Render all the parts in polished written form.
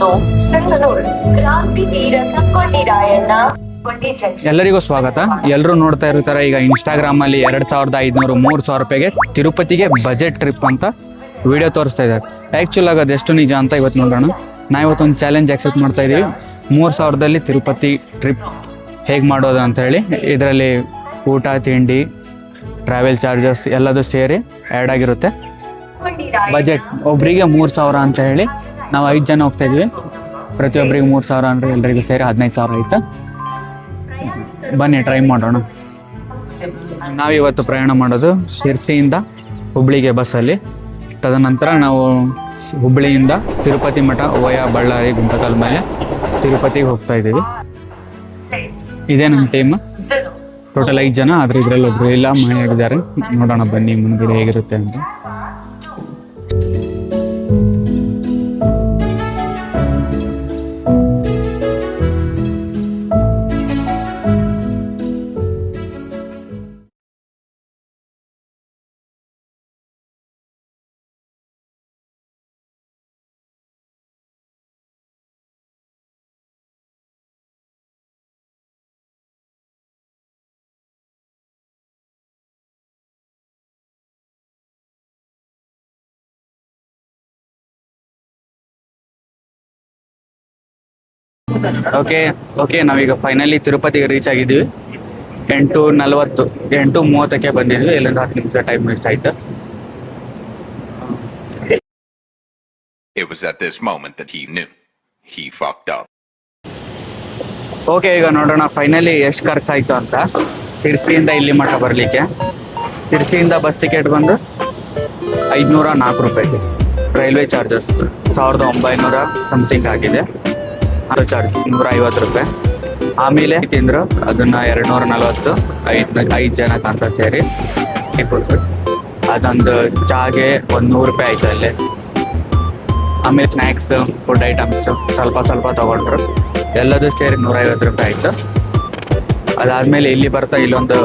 ಮತ್ತು ಸಿಂಧನೂರು ಕ್ರಾಂತಿ ವೀರ ಸಂಗೊಳ್ಳಿ ರಾಯಣ್ಣ ಎಲ್ಲರಿಗೂ ಸ್ವಾಗತ. ಎಲ್ಲರೂ ನೋಡ್ತಾ ಇರ್ತಾರೆ ಈಗ ಇನ್ಸ್ಟಾಗ್ರಾಮ್ ಅಲ್ಲಿ 2,500 3,000 ರೂಪಾಯಿಗೆ ತಿರುಪತಿಗೆ ಬಜೆಟ್ ಟ್ರಿಪ್ ಅಂತ ವಿಡಿಯೋ ತೋರಿಸ್ತಾ ಇದ್ದಾರೆ. ಆಕ್ಚುಲ್ ಆಗೋದು ಎಷ್ಟು ನಿಜ ಅಂತ ಇವತ್ತು ನೋಡೋಣ. ನಾ ಇವತ್ತೊಂದು ಚಾಲೆಂಜ್ ಆಕ್ಸೆಪ್ಟ್ ಮಾಡ್ತಾ ಇದೀವಿ. 3,000ದಲ್ಲಿ ತಿರುಪತಿ ಟ್ರಿಪ್ ಹೇಗೆ ಮಾಡೋದು ಅಂತ ಹೇಳಿ. ಇದರಲ್ಲಿ ಊಟ ತಿಂಡಿ ಟ್ರಾವೆಲ್ ಚಾರ್ಜಸ್ ಎಲ್ಲದೂ ಸೇರಿ ಆ್ಯಡ್ ಆಗಿರುತ್ತೆ. ಬಜೆಟ್ ಒಬ್ಬರಿಗೆ 3,000 ಅಂತ ಹೇಳಿ ನಾವು 5 ಜನ ಹೋಗ್ತಾ ಇದ್ವಿ. ಪ್ರತಿಯೊಬ್ಬರಿಗೆ 3,000 ಅಂದರೆ ಎಲ್ಲರಿಗೂ ಸೇರಿ 15,000 ಆಯಿತು. ಬನ್ನಿ ಟ್ರೈ ಮಾಡೋಣ. ನಾವಿವತ್ತು ಪ್ರಯಾಣ ಮಾಡೋದು ಶಿರ್ಸಿಯಿಂದ ಹುಬ್ಳಿಗೆ ಬಸ್ಸಲ್ಲಿ. ತದನಂತರ ನಾವು ಹುಬ್ಳಿಯಿಂದ ತಿರುಪತಿ ಮಠ ವಯಾ ಬಳ್ಳಾರಿ ಗುಂಟಕಲ್ ಮೇಲೆ ತಿರುಪತಿಗೆ ಹೋಗ್ತಾ ಇದ್ದೀವಿ. ಇದೇ ನಮ್ಮ ಟೀಮ್. ಟೋಟಲ್ 5 ಜನ, ಆದರೆ ಇದರಲ್ಲಿ ಒಬ್ರು ಇಲ್ಲ, ಮಾಯಾಗಿದ್ದಾರೆ. ನೋಡೋಣ ಬನ್ನಿ ಮುಂದ್ಗಡೆ ಹೇಗಿರುತ್ತೆ ಅಂತ. ಓಕೆ ನಾವೀಗ ಫೈನಲಿ ತಿರುಪತಿಗೆ ರೀಚ್ ಆಗಿದ್ದೀವಿ. 8:40 8:30ಕ್ಕೆ ಬಂದಿದ್ವಿ. ಇಲ್ಲಿಂದ 10 ನಿಮಿಷ ಟೈಮ್ ವೇಸ್ಟ್ ಆಯ್ತು. It was at this moment that he knew he fucked up. Okay, ಈಗ ನೋಡೋಣ ಫೈನಲಿ ಎಷ್ಟು ಖರ್ಚಾಯ್ತು ಅಂತ. ಶಿರ್ಸಿಯಿಂದ ಇಲ್ಲಿ ಮಠ ಬರಲಿಕ್ಕೆ ಶಿರ್ಸಿಯಿಂದ ಬಸ್ ಟಿಕೆಟ್ ಬಂದು 504 ರೂಪಾಯಿ. ರೈಲ್ವೆ ಚಾರ್ಜಸ್ 1,900 ಸಮಥಿಂಗ್ ಆಗಿದೆ. ಅದು ಚಾರ್ಜ್ 150 ರೂಪಾಯಿ. ಆಮೇಲೆ ತಿಂದ್ರು ಅದನ್ನ 240, 5 ಜನಕ್ಕೆ ಅಂತ ಸೇರಿ ಕೊಟ್ರು. ಅದೊಂದು ಚಾಗೆ 100 ರೂಪಾಯಿ ಆಯ್ತು ಅಲ್ಲಿ. ಆಮೇಲೆ ಸ್ನ್ಯಾಕ್ಸ್ ಫುಡ್ ಐಟಮ್ಸ್ ಸ್ವಲ್ಪ ತಗೊಂಡ್ರು. ಎಲ್ಲದೂ ಸೇರಿ 150 ರೂಪಾಯಿ ಆಯ್ತು. ಅದಾದ್ಮೇಲೆ ಇಲ್ಲಿ ಬರ್ತಾ ಇಲ್ಲೊಂದು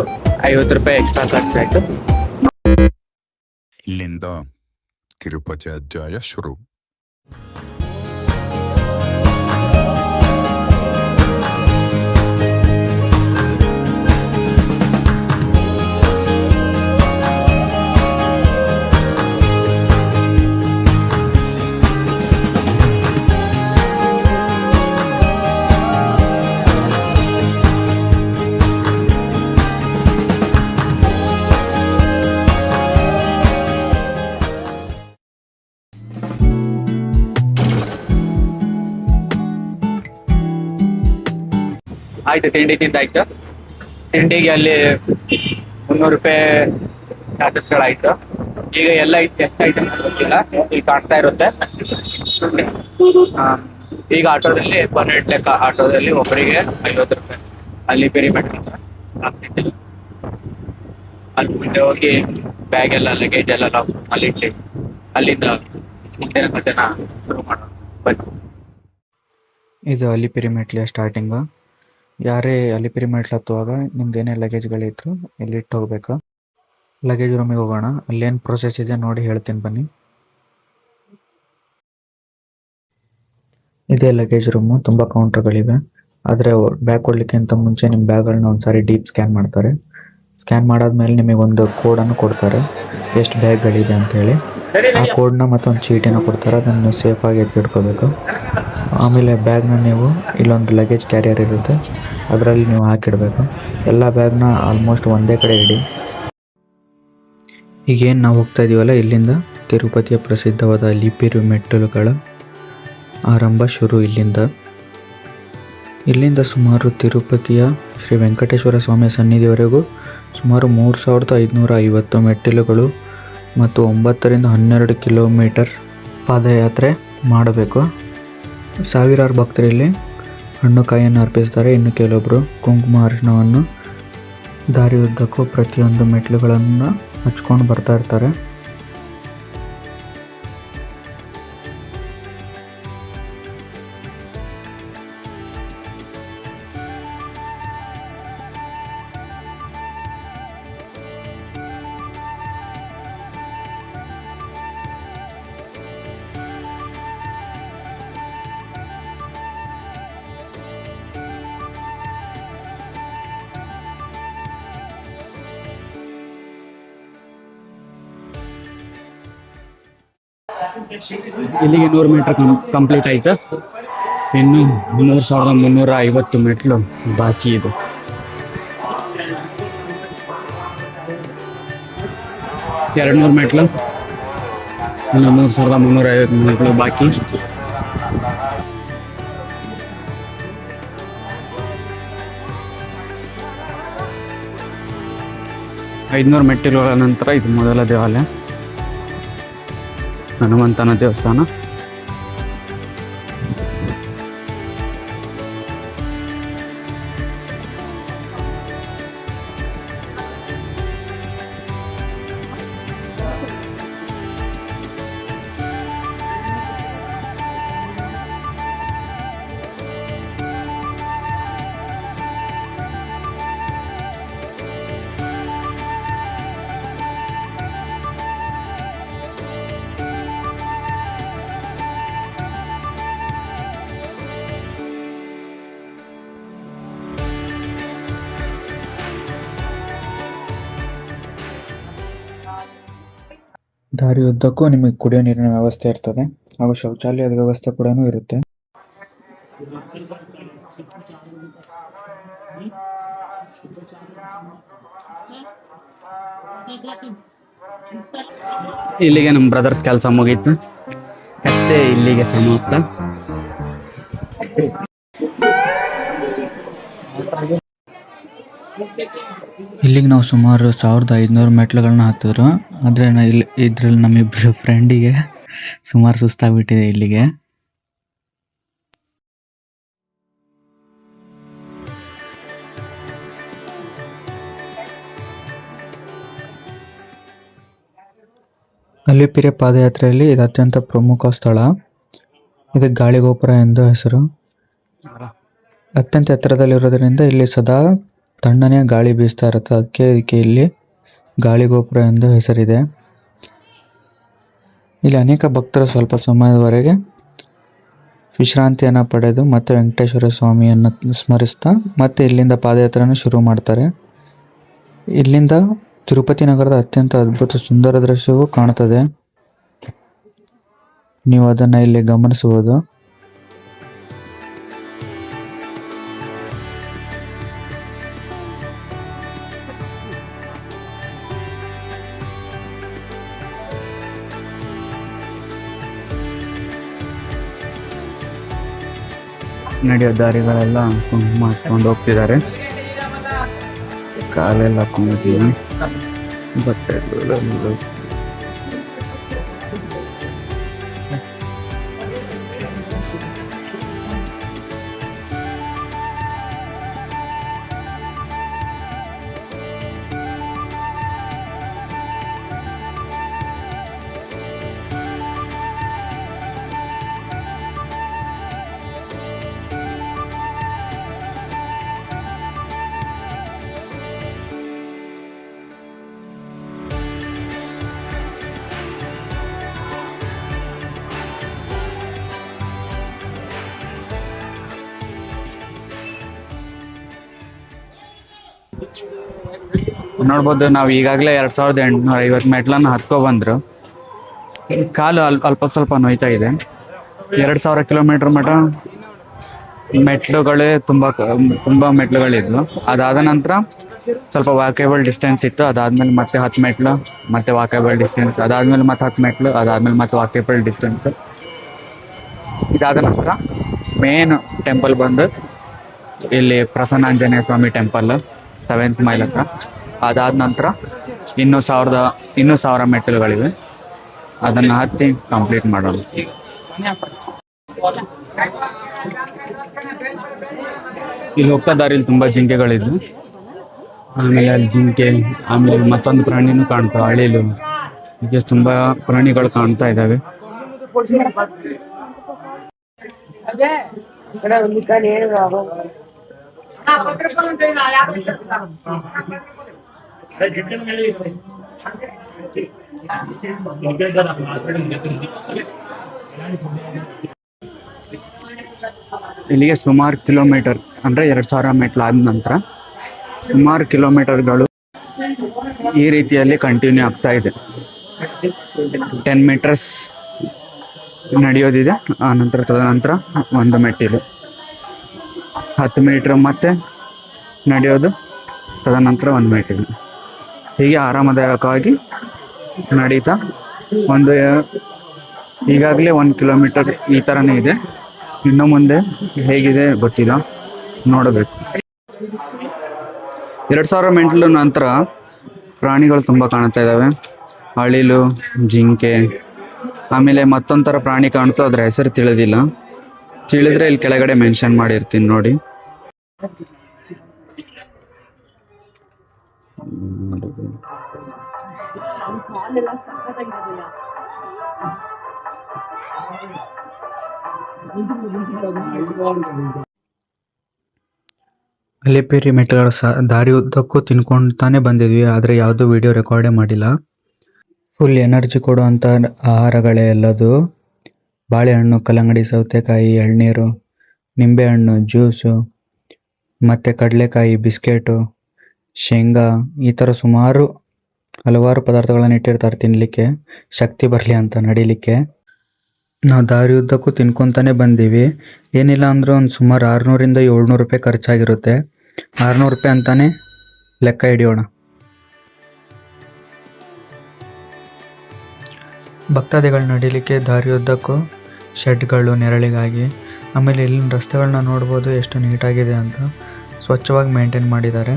50 ರೂಪಾಯಿ ಎಕ್ಸ್ಟ್ರಾ ಖರ್ಚಾಯ್ತು. ಇಲ್ಲಿಂದ ತಿರುಪತಿ ಅಧ್ಯಾಯ ಶುರು. ಆಯ್ತು, ತಿಂಡಿ ತಿಂದಾಯ್ತು. ತಿಂಡಿಗೆ ಅಲ್ಲಿ 300 ರೂಪಾಯಿ ಚಾರ್ಜಸ್ಗಳಾಯ್ತು. ಈಗ ಎಲ್ಲ ಎಷ್ಟಾಯ್ತು ಅಂತ ಗೊತ್ತಿಲ್ಲ, ಈಗ ಕಾಣ್ತಾ ಇರುತ್ತೆ. ಈಗ ಆಟೋದಲ್ಲಿ ಪರ್ನೆಟ್ ಲೆಕ್ಕ, ಆಟೋದಲ್ಲಿ ಒಬ್ಬರಿಗೆ 50 ರೂಪಾಯಿ. ಅಲ್ಲಿ ಪಿರಿಮೆಂಟ್ ಆಗ್ತಿದ್ದಿಲ್ಲ. ಅಲ್ಲಿ ಮುಂದೆ ಹೋಗಿ ಬ್ಯಾಗ್ ಎಲ್ಲ ಲಗೇಜ್ ಎಲ್ಲ ಅಲ್ಲಿ ಇಟ್ಟು ಅಲ್ಲಿಂದ ಮುಂದಿನ ಕಥೆನ ಶುರು ಮಾಡೋಣ ಬನ್ನಿ. ಇದು ಅಲಿಪಿರಿ ಮೆಟ್ಲಿಯ ಸ್ಟಾರ್ಟಿಂಗು. ಯಾರೇ ಅಲಿಪಿರಿ ಮೆಟ್ಲು ಹತ್ತುವಾಗ ನಿಮ್ದು ಏನೇ ಲಗೇಜ್ಗಳಿತ್ತು ಇಲ್ಲಿ ಇಟ್ಟು ಹೋಗ್ಬೇಕು. ಲಗೇಜ್ ರೂಮಿಗೆ ಹೋಗೋಣ. ಅಲ್ಲೇನು ಪ್ರೊಸೆಸ್ ಇದೆ ನೋಡಿ ಹೇಳ್ತೀನಿ ಬನ್ನಿ. ಇದೇ ಲಗೇಜ್ ರೂಮು. ತುಂಬ ಕೌಂಟರ್ಗಳಿವೆ. ಆದರೆ ಬ್ಯಾಗ್ ಕೊಡ್ಲಿಕ್ಕಿಂತ ಮುಂಚೆ ನಿಮ್ಮ ಬ್ಯಾಗ್ಗಳನ್ನ ಒಂದ್ಸಾರಿ ಡೀಪ್ ಸ್ಕ್ಯಾನ್ ಮಾಡ್ತಾರೆ. ಸ್ಕ್ಯಾನ್ ಮಾಡಾದ್ಮೇಲೆ ನಿಮಗೆ ಒಂದು ಕೋಡನ್ನು ಕೊಡ್ತಾರೆ, ಎಷ್ಟು ಬ್ಯಾಗ್ಗಳಿದೆ ಅಂತೇಳಿ. ಆ ಕೋಡ್ನ ಮತ್ತೊಂದು ಚೀಟಿನ ಕೊಡ್ತಾರೆ, ಅದನ್ನು ಸೇಫಾಗಿ ಎತ್ತಿಡ್ಕೋಬೇಕು. ಆಮೇಲೆ ಬ್ಯಾಗ್ನ ನೀವು ಇಲ್ಲೊಂದು ಲಗೇಜ್ ಕ್ಯಾರಿಯರ್ ಇರುತ್ತೆ, ಅದರಲ್ಲಿ ನೀವು ಹಾಕಿಡಬೇಕು. ಎಲ್ಲ ಬ್ಯಾಗ್ನ ಆಲ್ಮೋಸ್ಟ್ ಒಂದೇ ಕಡೆ ಇಡಿ. ಈಗೇನು ನಾವು ಹೋಗ್ತಾ ಇದ್ದೀವಲ್ಲ, ಇಲ್ಲಿಂದ ತಿರುಪತಿಯ ಪ್ರಸಿದ್ಧವಾದ ಅಲಿಪಿರಿ ಮೆಟ್ಟಿಲುಗಳ ಆರಂಭ ಶುರು ಇಲ್ಲಿಂದ ಸುಮಾರು ತಿರುಪತಿಯ ಶ್ರೀ ವೆಂಕಟೇಶ್ವರ ಸ್ವಾಮಿಯ ಸನ್ನಿಧಿವರೆಗೂ ಸುಮಾರು 3,550 ಮೆಟ್ಟಿಲುಗಳು ಮತ್ತು 9ರಿಂದ 12 ಕಿಲೋಮೀಟರ್ ಪಾದಯಾತ್ರೆ ಮಾಡಬೇಕು. ಸಾವಿರಾರು ಭಕ್ತರಲ್ಲಿ ಹಣ್ಣು ಕಾಯಿಯನ್ನು ಅರ್ಪಿಸ್ತಾರೆ. ಇನ್ನು ಕೆಲವೊಬ್ಬರು ಕುಂಕುಮ ಅರಿಶಿಣವನ್ನು ದಾರಿಯುದ್ದಕ್ಕೂ ಪ್ರತಿಯೊಂದು ಮೆಟ್ಟಿಲುಗಳನ್ನು ಹಚ್ಕೊಂಡು ಬರ್ತಾ ಇರ್ತಾರೆ. ಇಲ್ಲಿಗೆ 100 ಮೀಟರ್ ಕಂಪ್ಲೀಟ್ ಆಯ್ತು. ಇನ್ನು 3350 ಮೆಟ್ಲು ಬಾಕಿ ಇದೆ. ಎರಡು ಮೆಟ್ಲು, ಇನ್ನು 3350 ಮೆಟ್ಲು ಬಾಕಿ. ಐದುನೂರು ಮೆಟ್ಟಿಲುಗಳ ನಂತರ ಇದು ಮೊದಲ ದೇವಾಲಯ, ಹನುಮಂತನ ದೇವಸ್ಥಾನ. ದಾರಿ ಉದ್ದಕ್ಕೂ ನಿಮಗೆ ಕುಡಿಯೋ ನೀರಿನ ವ್ಯವಸ್ಥೆ ಇರ್ತದೆ ಹಾಗೂ ಶೌಚಾಲಯದ ವ್ಯವಸ್ಥೆ ಕೂಡ ಇರುತ್ತೆ. ಇಲ್ಲಿಗೆ ನಮ್ಮ ಬ್ರದರ್ಸ್ ಕೆಲಸ ಮುಗೀತು. ಮತ್ತೆ ಇಲ್ಲಿಗೆ ಸಮಾಪ್ತ. ಇಲ್ಲಿಗೆ ನಾವು ಸುಮಾರು 1500 ಮೆಟ್ಲುಗಳನ್ನ ಹತ್ತಿದ್ರು. ಆದರೆ ಇದ್ರಲ್ಲಿ ನಮ್ಮಿಬ್ಬರು ಫ್ರೆಂಡಿಗೆ ಸುಮಾರು ಸುಸ್ತಾಗ್ಬಿಟ್ಟಿದೆ ಇಲ್ಲಿಗೆ. ಅಲಿಪಿರಿ ಪಾದಯಾತ್ರೆಯಲ್ಲಿ ಇದು ಅತ್ಯಂತ ಪ್ರಮುಖ ಸ್ಥಳ. ಇದಕ್ಕೆ ಗಾಳಿಗೋಪುರ ಎಂದು ಹೆಸರು. ಅತ್ಯಂತ ಎತ್ತರದಲ್ಲಿರೋದ್ರಿಂದ ಇಲ್ಲಿ ಸದಾ ತಣ್ಣನೆಯ ಗಾಳಿ ಬೀಸ್ತಾ ಇರುತ್ತೆ. ಅದಕ್ಕೆ ಇಲ್ಲಿ ಗಾಳಿಗೋಪುರ ಎಂದು ಹೆಸರಿದೆ. ಇಲ್ಲಿ ಅನೇಕ ಭಕ್ತರು ಸ್ವಲ್ಪ ಸಮಯದವರೆಗೆ ವಿಶ್ರಾಂತಿಯನ್ನು ಪಡೆದು ಮತ್ತೆ ವೆಂಕಟೇಶ್ವರ ಸ್ವಾಮಿಯನ್ನು ಸ್ಮರಿಸ್ತಾ ಮತ್ತೆ ಇಲ್ಲಿಂದ ಪಾದಯಾತ್ರೆಯನ್ನು ಶುರು ಮಾಡ್ತಾರೆ. ಇಲ್ಲಿಂದ ತಿರುಪತಿ ನಗರದ ಅತ್ಯಂತ ಅದ್ಭುತ ಸುಂದರ ದೃಶ್ಯವೂ ಕಾಣುತ್ತದೆ. ನೀವು ಅದನ್ನು ಇಲ್ಲಿ ಗಮನಿಸಬಹುದು. ನಡೆಯೋ ದಾರಿಗಳೆಲ್ಲ ಮಾಡಿಸ್ಕೊಂಡು ಹೋಗ್ತಿದ್ದಾರೆ. ಕಾಲೆಲ್ಲ ಹಾಕೊಂಡಿದ್ದೀವಿ. ಬಟ್ಟೆ ನೋಡ್ಬೋದು. ನಾವು ಈಗಾಗಲೇ 2850 ಮೆಟ್ಲನ್ನು ಹತ್ಕೊ ಬಂದ್ರು. ಕಾಲು ಅಲ್ಪ ಸ್ವಲ್ಪ ನೋಯ್ತಾ ಇದೆ. 2000 ಕಿಲೋಮೀಟರ್ ಮಟ್ಟ ಮೆಟ್ಲುಗಳೇ ತುಂಬ ಮೆಟ್ಲುಗಳಿದ್ವು. ಅದಾದ ನಂತರ ಸ್ವಲ್ಪ ವಾಕೇಬಲ್ ಡಿಸ್ಟೆನ್ಸ್ ಇತ್ತು. ಅದಾದ್ಮೇಲೆ ಮತ್ತೆ 10 ಮೆಟ್ಲು, ಮತ್ತೆ ವಾಕೇಬಲ್ ಡಿಸ್ಟೆನ್ಸ್, ಅದಾದ್ಮೇಲೆ ಮತ್ತೆ 10 ಮೆಟ್ಲು, ಅದಾದ್ಮೇಲೆ ಮತ್ತೆ ವಾಕೇಬಲ್ ಡಿಸ್ಟೆನ್ಸ್. ಇದಾದ ನಂತರ ಮೇನ್ ಟೆಂಪಲ್ ಬಂದು ಇಲ್ಲಿ ಪ್ರಸನ್ನಾಂಜನೇಯ ಸ್ವಾಮಿ ಟೆಂಪಲ್ 7th ಮೈಲ್ ಹತ್ರ. ಅದಾದ ನಂತರ ಇನ್ನೂ 1000 ಮೆಟ್ಟಿಲುಗಳಿವೆ. ಅದನ್ನು ಹತ್ತಿ ಕಂಪ್ಲೀಟ್ ಮಾಡೋಣ. ಇಲ್ಲಿ ಹೋಗ್ತಾ ದಾರಿಲಿ ತುಂಬ ಜಿಂಕೆಗಳಿದ್ವು. ಆಮೇಲೆ ಅಲ್ಲಿ ಜಿಂಕೆ, ಆಮೇಲೆ ಮತ್ತೊಂದು ಪ್ರಾಣಿನೂ ಕಾಣ್ತಾವೆ, ಅಳಿಲು. ಹೀಗೆ ತುಂಬ ಪ್ರಾಣಿಗಳು ಕಾಣ್ತಾ ಇದ್ದಾವೆ. ಇಲ್ಲಿಗೆ ಸುಮಾರು ಕಿಲೋಮೀಟರ್ ಅಂದರೆ 2000 ಮೆಟ್ಲು ಆದ ನಂತರ ಸುಮಾರು ಕಿಲೋಮೀಟರ್ಗಳು ಈ ರೀತಿಯಲ್ಲಿ ಕಂಟಿನ್ಯೂ ಆಗ್ತಾ ಇದೆ. 10 ಮೀಟರ್ಸ್ ನಡೆಯೋದಿದೆ. ಆ ನಂತರ ತದನಂತರ ಒಂದು ಮೆಟ್ಟಿಲು 10 ಮೀಟ್ರ್ ಮತ್ತೆ ನಡೆಯೋದು, ತದನಂತರ ಒಂದು ಮೆಟ್ಟಿಲು. ಹೀಗೆ ಆರಾಮದಾಯಕವಾಗಿ ನಡೀತಾ ಈಗಾಗಲೇ 1 ಕಿಲೋಮೀಟರ್ ಈ ಥರನೇ ಇದೆ. ಇನ್ನು ಮುಂದೆ ಹೇಗಿದೆ ಗೊತ್ತಿಲ್ಲ, ನೋಡಬೇಕು. 2000 ಮೆಟ್ಟಿಲು ನಂತರ ಪ್ರಾಣಿಗಳು ತುಂಬ ಕಾಣ್ತಾ ಇದ್ದಾವೆ. ಅಳಿಲು, ಜಿಂಕೆ, ಆಮೇಲೆ ಮತ್ತೊಂಥರ ಪ್ರಾಣಿ ಕಾಣ್ತು, ಅದ್ರ ಹೆಸರು ತಿಳಿದಿಲ್ಲ. ತಿಳಿದ್ರೆ ಇಲ್ಲಿ ಕೆಳಗಡೆ ಮೆನ್ಷನ್ ಮಾಡಿರ್ತೀನಿ ನೋಡಿ. ಅಲಿಪಿರಿ ಮೆಟ್ಟಿಲುಗಳ ದಾರಿ ಉದ್ದಕ್ಕೂ ತಿನ್ಕೊಂತಾನೆ ಬಂದಿದ್ವಿ, ಆದರೆ ಯಾವುದೂ ವಿಡಿಯೋ ರೆಕಾರ್ಡೇ ಮಾಡಿಲ್ಲ. ಫುಲ್ ಎನರ್ಜಿ ಕೊಡುವಂಥ ಆಹಾರಗಳೇ ಎಲ್ಲದು. ಬಾಳೆಹಣ್ಣು, ಕಲ್ಲಂಗಡಿ, ಸೌತೆಕಾಯಿ, ಎಳ್ನೀರು, ನಿಂಬೆಹಣ್ಣು, ಜ್ಯೂಸು, ಮತ್ತು ಕಡಲೆಕಾಯಿ, ಬಿಸ್ಕೆಟು, ಶೇಂಗಾ, ಈ ಥರ ಹಲವಾರು ಪದಾರ್ಥಗಳನ್ನು ಇಟ್ಟಿರ್ತಾರೆ ತಿನ್ನಲಿಕ್ಕೆ, ಶಕ್ತಿ ಬರಲಿ ಅಂತ ನಡಿಲಿಕ್ಕೆ. ನಾವು ದಾರಿ ಉದ್ದಕ್ಕೂ ತಿನ್ಕೊತಾನೆ ಬಂದೀವಿ. ಏನಿಲ್ಲ ಅಂದರೂ ಒಂದು ಸುಮಾರು 600ರಿಂದ 700 ರೂಪಾಯಿ ಖರ್ಚಾಗಿರುತ್ತೆ. 600 ರೂಪಾಯಿ ಅಂತಾನೆ ಲೆಕ್ಕ ಹಿಡಿಯೋಣ. ಭಕ್ತಾದಿಗಳು ನಡೀಲಿಕ್ಕೆ ದಾರಿಯುದ್ದಕ್ಕೂ ಶೆಡ್ಗಳು ನೆರಳಿಗಾಗಿ. ಆಮೇಲೆ ಇಲ್ಲಿನ ರಸ್ತೆಗಳನ್ನ ನೋಡ್ಬೋದು ಎಷ್ಟು ನೀಟಾಗಿದೆ ಅಂತ, ಸ್ವಚ್ಛವಾಗಿ ಮೇಂಟೈನ್ ಮಾಡಿದ್ದಾರೆ.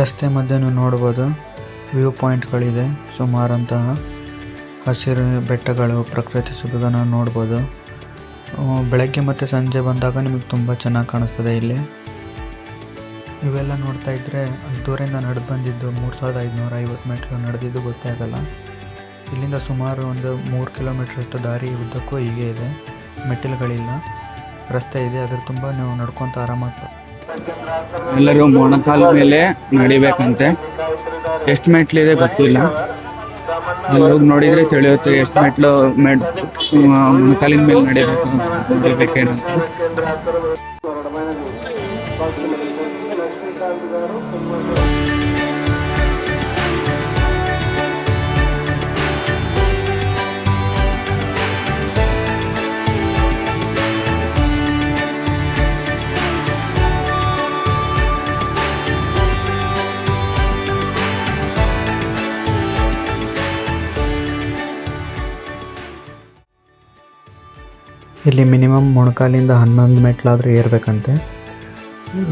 ರಸ್ತೆ ಮಧ್ಯೆ ನೋಡ್ಬೋದು ವ್ಯೂ ಪಾಯಿಂಟ್ಗಳಿದೆ, ಸುಮಾರಂತಹ ಹಸಿರು ಬೆಟ್ಟಗಳು, ಪ್ರಕೃತಿ ಸುಖವನ್ನು ನೋಡ್ಬೋದು. ಬೆಳಗ್ಗೆ ಮತ್ತು ಸಂಜೆ ಬಂದಾಗ ನಿಮಗೆ ತುಂಬ ಚೆನ್ನಾಗಿ ಕಾಣಿಸ್ತದೆ ಇಲ್ಲಿ. ಇವೆಲ್ಲ ನೋಡ್ತಾ ಇದ್ದರೆ ಅಷ್ಟು ದೂರದಿಂದ ನಡೆದು ಬಂದಿದ್ದು 3550 ಮೆಟ್ಲು ನಡೆದಿದ್ದು ಗೊತ್ತೇ ಆಗಲ್ಲ. ಇಲ್ಲಿಂದ ಸುಮಾರು ಒಂದು 3 ಕಿಲೋಮೀಟ್ರಷ್ಟು ದಾರಿ ಉದ್ದಕ್ಕೂ ಹೀಗೆ ಇದೆ. ಮೆಟ್ಟಿಲುಗಳಿಲ್ಲ, ರಸ್ತೆ ಇದೆ, ಅದ್ರ ತುಂಬ ನೀವು ನಡ್ಕೊತ ಆರಾಮಾಗಿ. ಎಲ್ಲರೂ ಮೊಣಕಾಲ ಮೇಲೆ ನಡಿಬೇಕಂತೆ. ಎಷ್ಟು ಮೆಟ್ಲಿದೆ ಗೊತ್ತಿಲ್ಲ, ಅಲ್ಲಿ ಹೋಗಿ ನೋಡಿದರೆ ತಿಳಿಯುತ್ತೆ ಎಷ್ಟು ಮೊಣಕಾಲಿನ ಮೇಲೆ ನಡಿಬೇಕೇನು ಅಂತ. ಇಲ್ಲಿ ಮಿನಿಮಮ್ ಮೊಣಕಾಲಿಂದ 11 ಮೆಟ್ಲಾದರೂ ಏರಬೇಕಂತೆ.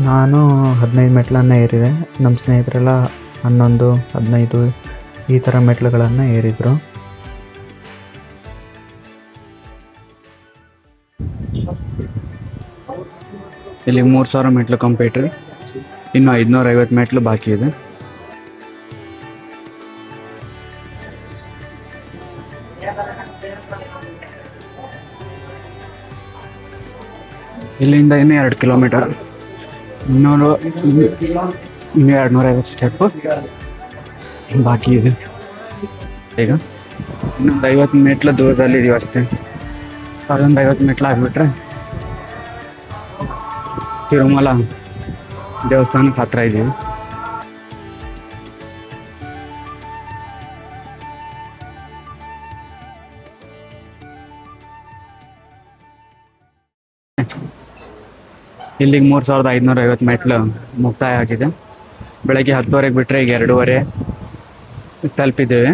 ನಾನು 15 ಮೆಟ್ಲನ್ನು ಏರಿದೆ. ನಮ್ಮ ಸ್ನೇಹಿತರೆಲ್ಲ 11, 15 ಈ ಥರ ಮೆಟ್ಲುಗಳನ್ನು ಏರಿದರು. ಇಲ್ಲಿ 3000 ಮೆಟ್ಲು ಕಂಪ್ಯೂಟರ್, ಇನ್ನು 550 ಮೆಟ್ಲು ಬಾಕಿ ಇದೆ. ಇಲ್ಲಿಂದ ಇನ್ನೂ 2 ಕಿಲೋಮೀಟರ್, ಇನ್ನೂ 250 ಸ್ಟೆಪ್ಪು ಬಾಕಿ ಇದೆ. ಈಗ ಇನ್ನೊಂದು 50 ಮೆಟ್ಲು ದೂರದಲ್ಲಿದ್ದೀವಿ ಅಷ್ಟೇ. ಅದೊಂದು 50 ಮೆಟ್ಲು ಆಗಿಬಿಟ್ರೆ ತಿರುಮಲ ದೇವಸ್ಥಾನಕ್ಕೆ ಹತ್ರ ಇದ್ದೀವಿ. ಇಲ್ಲಿಗೆ 3550 ಮೆಟ್ಲು ಮುಕ್ತಾಯ ಆಗಿದೆ. ಬೆಳಗ್ಗೆ 10 ಗಂಟೆಗೆ ಬಿಟ್ಟರೆ ಈಗ 2:30 ತಲುಪಿದ್ದೇವೆ.